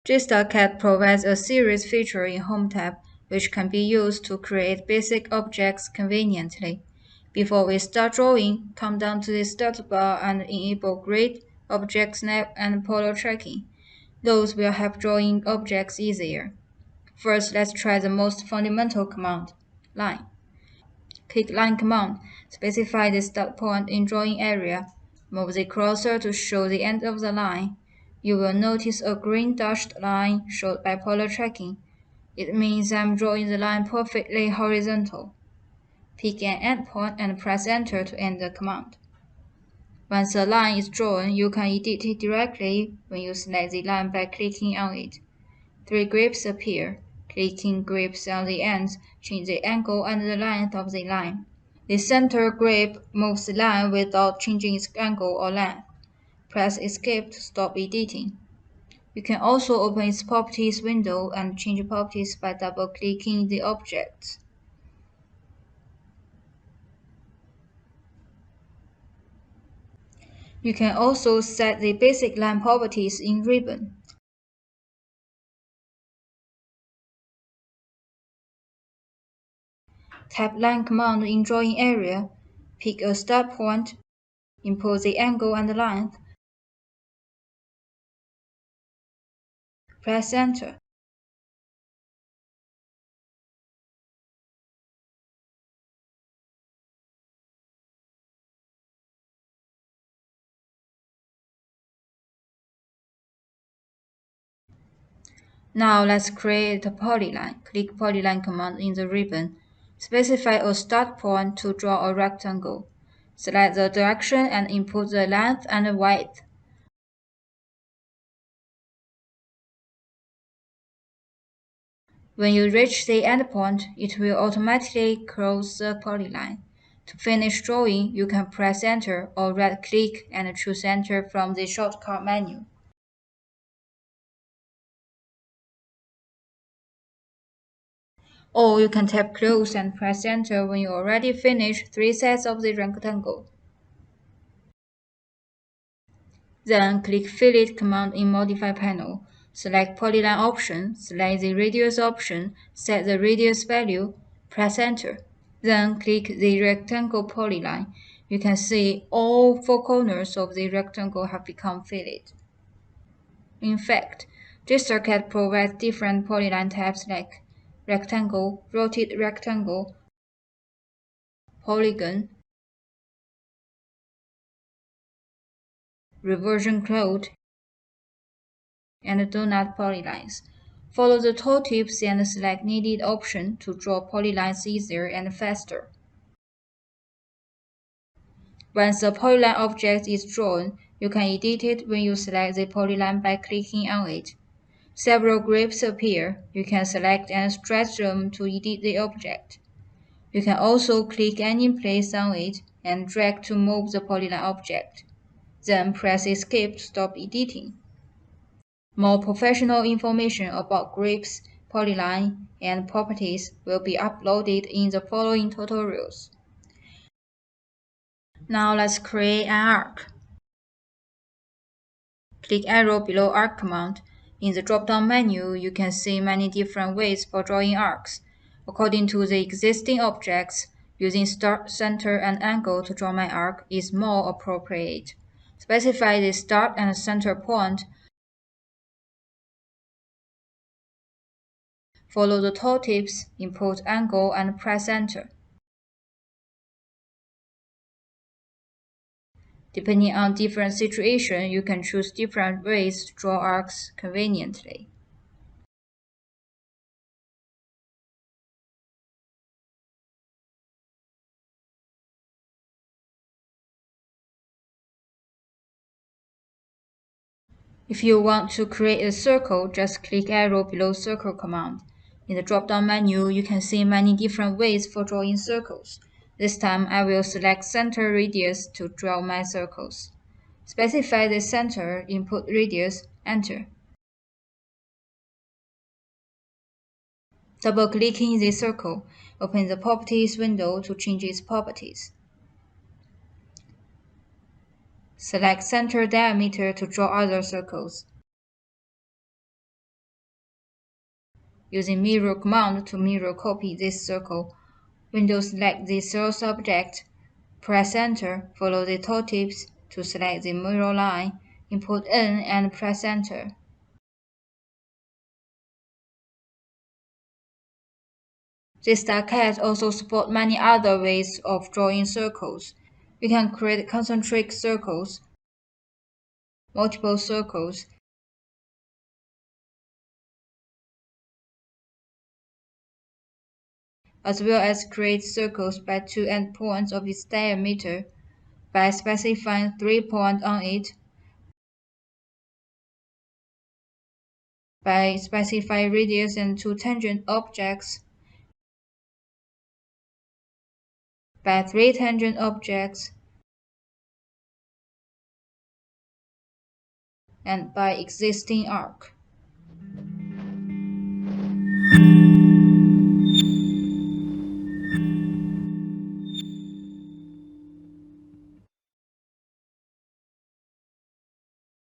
GstarCad provides a series feature in Home tab, which can be used to create basic objects conveniently. Before we start drawing, come down to the start bar and enable Grid, Object Snap, and Polo Tracking. Those will help drawing objects easier. First, let's try the most fundamental command, line. Click Line command, specify the start point in drawing area. Move the cursor to show the end of the line. You will notice a green dashed line showed by polar tracking. It means I'm drawing the line perfectly horizontal. Pick an endpoint and press Enter to end the command. Once the line is drawn, you can edit it directly when you select the line by clicking on it. Three grips appear. Clicking grips on the ends change the angle and the length of the line. The center grip moves the line without changing its angle or length. Press Escape to stop editing. You can also open its properties window and change properties by double-clicking the object. You can also set the basic line properties in Ribbon. Tap Line command in drawing area. Pick a start point. Import the angle and length. Press Enter. Now let's create a polyline. Click Polyline command in the ribbon. Specify a start point to draw a rectangle. Select the direction and input the length and width. When you reach the endpoint, it will automatically close the polyline. To finish drawing, you can press Enter or right-click and choose Enter from the shortcut menu. Or you can tap Close and press Enter when you already finished 3 sides of the rectangle. Then click Fillet command in Modify panel. Select Polyline option, select the Radius option, set the radius value, press Enter. Then click the rectangle polyline. You can see all 4 corners of the rectangle have become filled. In fact, GstarCad provides different polyline types like rectangle, rotated rectangle, polygon, reversion cloud, and donut polylines. Follow the tooltips and select needed option to draw polylines easier and faster. Once the polyline object is drawn, you can edit it when you select the polyline by clicking on it. Several grips appear. You can select and stretch them to edit the object. You can also click any place on it and drag to move the polyline object. Then press Escape to stop editing. More professional information about grips, polyline, and properties will be uploaded in the following tutorials. Now let's create an arc. Click arrow below Arc command. In the drop-down menu, you can see many different ways for drawing arcs. According to the existing objects, using start, center, and angle to draw my arc is more appropriate. Specify the start and center point. Follow the tooltips, import angle, and press Enter. Depending on different situations, you can choose different ways to draw arcs conveniently. If you want to create a circle, just click arrow below Circle command. In the drop-down menu, you can see many different ways for drawing circles. This time, I will select Center Radius to draw my circles. Specify the center, input radius, Enter. Double-clicking the circle, open the Properties window to change its properties. Select Center Diameter to draw other circles. Using mirror command to mirror copy this circle, Windows select the source object, press Enter, follow the tooltips to select the mirror line, input N and press Enter. GstarCad also supports many other ways of drawing circles. You can create concentric circles, multiple circles, as well as create circles by two endpoints of its diameter by specifying 3 points on it, by specifying radius and two tangent objects, by three tangent objects, and by existing arc.